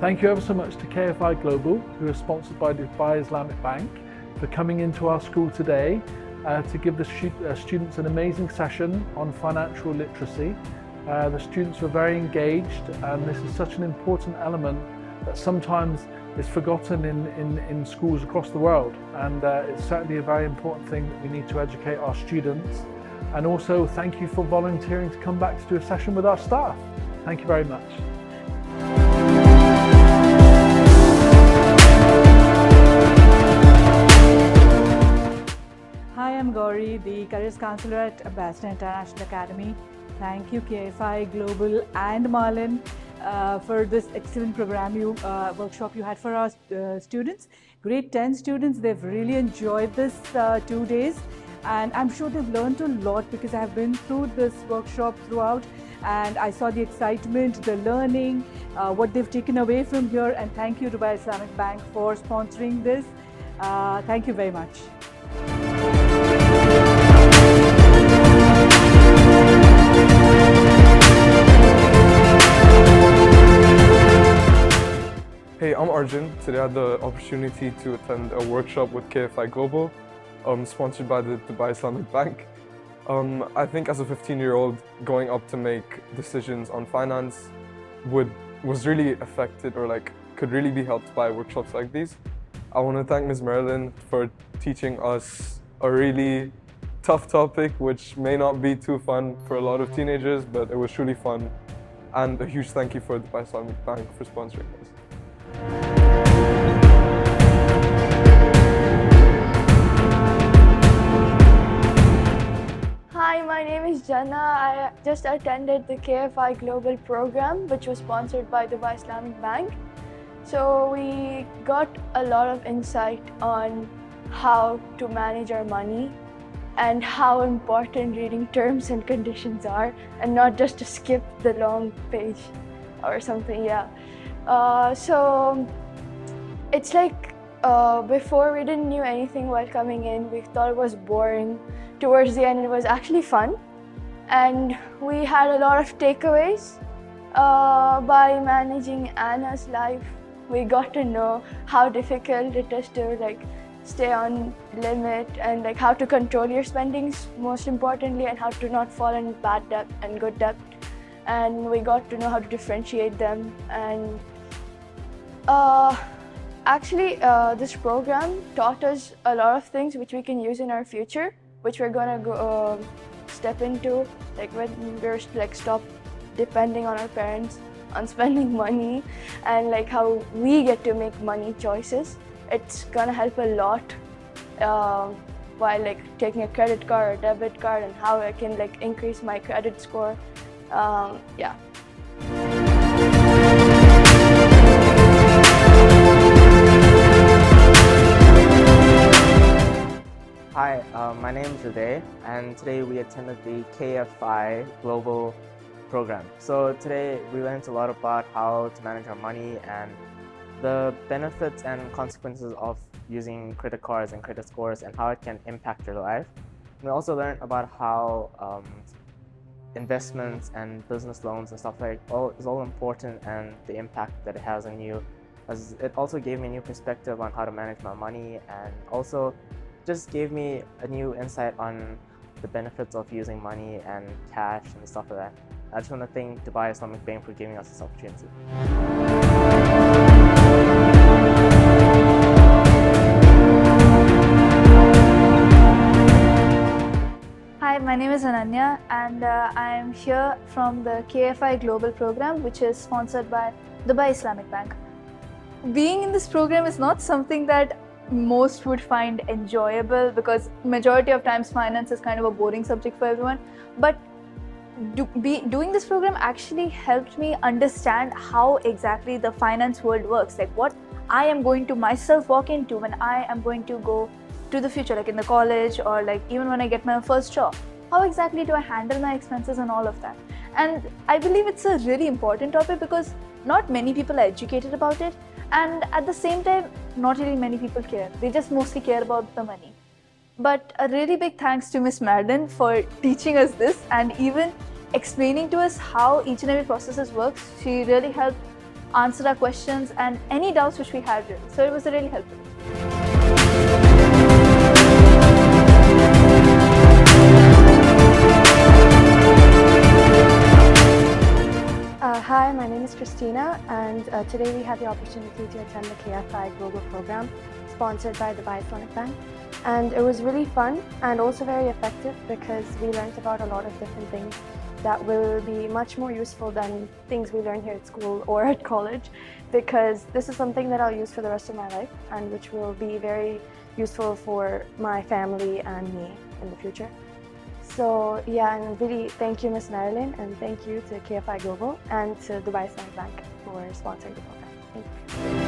Thank you ever so much to KFI Global, who are sponsored by Dubai Islamic Bank, for coming into our school today to give the students an amazing session on financial literacy. The students were very engaged, and this is such an important element that sometimes is forgotten in schools across the world, and it's certainly a very important thing that we need to educate our students. And also thank you for volunteering to come back to do a session with our staff. Thank you very much. Hi, I'm Gauri, the Careers Counselor at Ambassador International Academy. Thank you KFI Global and Marlin for this excellent workshop you had for our students. Grade 10 students, they've really enjoyed this 2 days, and I'm sure they've learned a lot because I have been through this workshop throughout, and I saw the excitement, the learning, what they've taken away from here. And thank you Dubai Islamic Bank for sponsoring this. Thank you very much. Hey, I'm Arjun. Today I had the opportunity to attend a workshop with KFI Global, sponsored by the Dubai Islamic Bank. I think as a 15-year-old, going up to make decisions on finance was really affected, or could really be helped by workshops like these. I want to thank Ms. Marilyn for teaching us a really tough topic, which may not be too fun for a lot of teenagers, but it was truly fun. And a huge thank you for the Dubai Islamic Bank for sponsoring us. Hi, my name is Jana. I just attended the KFI Global program, which was sponsored by Dubai Islamic Bank. So we got a lot of insight on how to manage our money and how important reading terms and conditions are, and not just to skip the long page or something. So it's like before we didn't know anything while coming in. We thought it was boring. Towards the end it was actually fun, and we had a lot of takeaways. By managing Anna's life, we got to know how difficult it is to stay on limit, and how to control your spendings, most importantly, and how to not fall in bad debt and good debt. And we got to know how to differentiate them. And actually this program taught us a lot of things which we can use in our future, which we're gonna go step into, when we're stop depending on our parents on spending money, and how we get to make money choices. It's gonna help a lot while taking a credit card or debit card, and how I can increase my credit score. Yeah. Hi, my name is Uday, and today we attended the KFI Global program. So today we learned a lot about how to manage our money and the benefits and consequences of using credit cards and credit scores, and how it can impact your life. We also learned about how investments and business loans and stuff is all important, and the impact that it has on you. As it also gave me a new perspective on how to manage my money, and also just gave me a new insight on the benefits of using money and cash and stuff like that. I just want to thank Dubai Islamic Bank for giving us this opportunity. Hi, my name is Ananya, and I am here from the KFI Global program, which is sponsored by Dubai Islamic Bank. Being in this program is not something that most would find enjoyable, because majority of times finance is kind of a boring subject for everyone. But doing this program actually helped me understand how exactly the finance world works, what I am going to myself walk into when I am going to go to the future, in the college, or even when I get my first job. How exactly do I handle my expenses and all of that? And I believe it's a really important topic, because not many people are educated about it, and at the same time not really many people care. They just mostly care about the money. But a really big thanks to Ms. Marilyn for teaching us this, and even explaining to us how each and every process works. She really helped answered our questions and any doubts which we had really. So it was really helpful. Hi, my name is Christina, and today we had the opportunity to attend the KFI Global program sponsored by Dubai Islamic Bank. And it was really fun and also very effective because we learned about a lot of different things that will be much more useful than things we learn here at school or at college, because this is something that I'll use for the rest of my life and which will be very useful for my family and me in the future. So yeah, and really thank you, Ms. Marilyn, and thank you to KFI Global and to Dubai Islamic Bank for sponsoring the program. Thank you.